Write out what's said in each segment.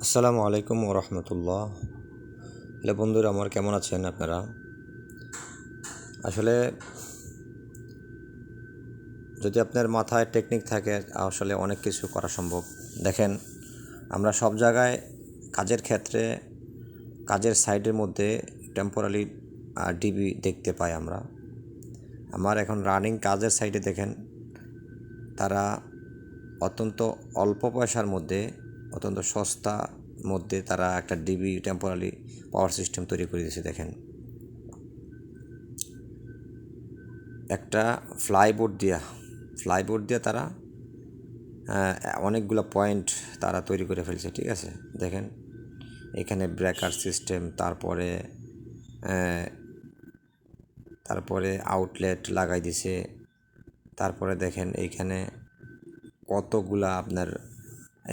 আসসালামু আলাইকুম রহমতুল্লাহ। হ্যালো বন্ধুরা, আমার কেমন আছেন আপনারা? আসলে যদি আপনার মাথায় টেকনিক থাকে আসলে অনেক কিছু করা সম্ভব। দেখেন, আমরা সব জায়গায় কাজের ক্ষেত্রে কাজের সাইডের মধ্যে টেম্পোরারি ডিবি দেখতে পাই আমরা। আমার এখন রানিং কাজের সাইডে দেখেন, তারা অত্যন্ত অল্প পয়সার মধ্যে, অত্যন্ত সস্তা মধ্যে তারা একটা ডিবি টেম্পোরারি পাওয়ার সিস্টেম তৈরি করে দিয়েছে। দেখেন, একটা ফ্লাইবোর্ড দিয়া তারা অনেকগুলো পয়েন্ট তারা তৈরি করে ফেলছে। ঠিক আছে, দেখেন এখানে ব্রেকার সিস্টেম, তারপরে আউটলেট লাগাই দিছে। তারপরে দেখেন এইখানে কতগুলা আপনার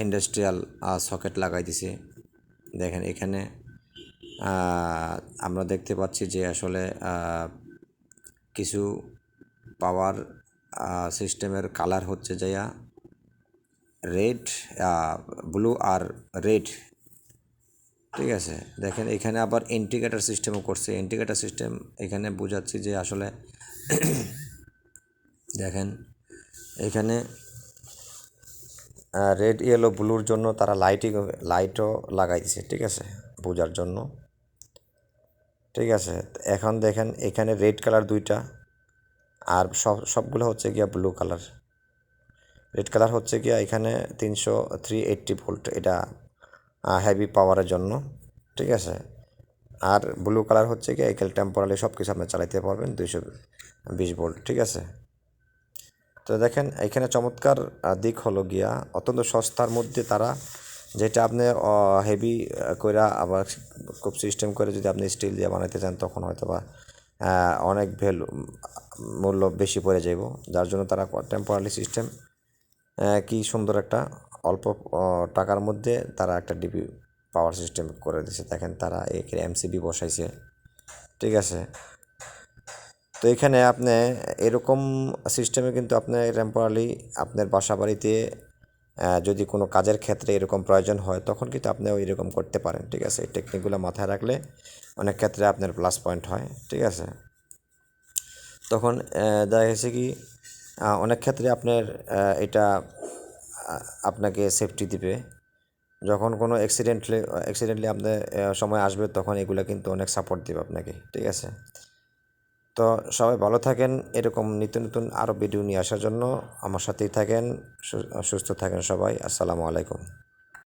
ইন্ডাস্ট্রিয়াল সকেট লাগাই দিছে। দেখেন এখানে আমরা দেখতে পাচ্ছি যে আসলে কিছু পাওয়ার সিস্টেমের কালার হচ্ছে যাইয়া রেড, ব্লু আর রেড। ঠিক আছে, দেখেন এখানে আবার ইন্ডিকেটার সিস্টেমও করছে। ইন্ডিকেটার সিস্টেম এখানে বোঝাচ্ছি যে আসলে দেখেন এখানে রেড ইয়েলো ব্লুর জন্য তারা লাইটও লাগাই দিছে। ঠিক আছে, বোঝার জন্য। ঠিক আছে, এখন দেখেন এখানে রেড কালার দুইটা, আর সবগুলো হচ্ছে গিয়া ব্লু কালার। রেড কালার হচ্ছে গিয়া এখানে 380 ভোল্ট, এটা হেভি পাওয়ারের জন্য। ঠিক আছে, আর ব্লু কালার হচ্ছে গিয়ে এখানে টেম্পোরালি সব কিছু আপনি চালাইতে পারবেন 220 ভোল্ট। ঠিক আছে, তো দেখেন এখানে চমৎকার দিক হলো গিয়া অত্যন্ত সস্তার মধ্যে তারা, যেটা আপনি হেভি করে আবার খুব সিস্টেম করে যদি আপনি স্টিল দিয়ে বানাইতে চান তখন হয়তো বা অনেক মূল্য বেশি পড়ে যাব। যার জন্য তারা টেম্পোরারি সিস্টেম, কি সুন্দর একটা অল্প টাকার মধ্যে তারা একটা ডিবি পাওয়ার সিস্টেম করে দিয়েছে। দেখেন তারা এখানে এমসিবি বসাইছে। ঠিক আছে, তো এখানে আপনি এরকম সিস্টেমে কিন্তু আপনি টেম্পোরারি আপনার বাসা বাড়িতে যদি কোনো কাজের ক্ষেত্রে এরকম প্রয়োজন হয় তখন কিন্তু আপনি ওই রকম করতে পারেন। ঠিক আছে, এই টেকনিকগুলো মাথায় রাখলে অনেক ক্ষেত্রে আপনার প্লাস পয়েন্ট হয়। ঠিক আছে, তখন দেখা গেছে কি অনেক ক্ষেত্রে আপনার এটা আপনাকে সেফটি দিবে। যখন কোনো অ্যাক্সিডেন্টলি আপনার সময় আসবে তখন এগুলো কিন্তু অনেক সাপোর্ট দেবে আপনাকে। ঠিক আছে, তো সবাই ভালো থাকেন। এরকম নিত্য নতুন আরও ভিডিও নিয়ে আসার জন্য আমার সাথেই থাকেন। সুস্থ থাকেন সবাই। আসসালামু আলাইকুম।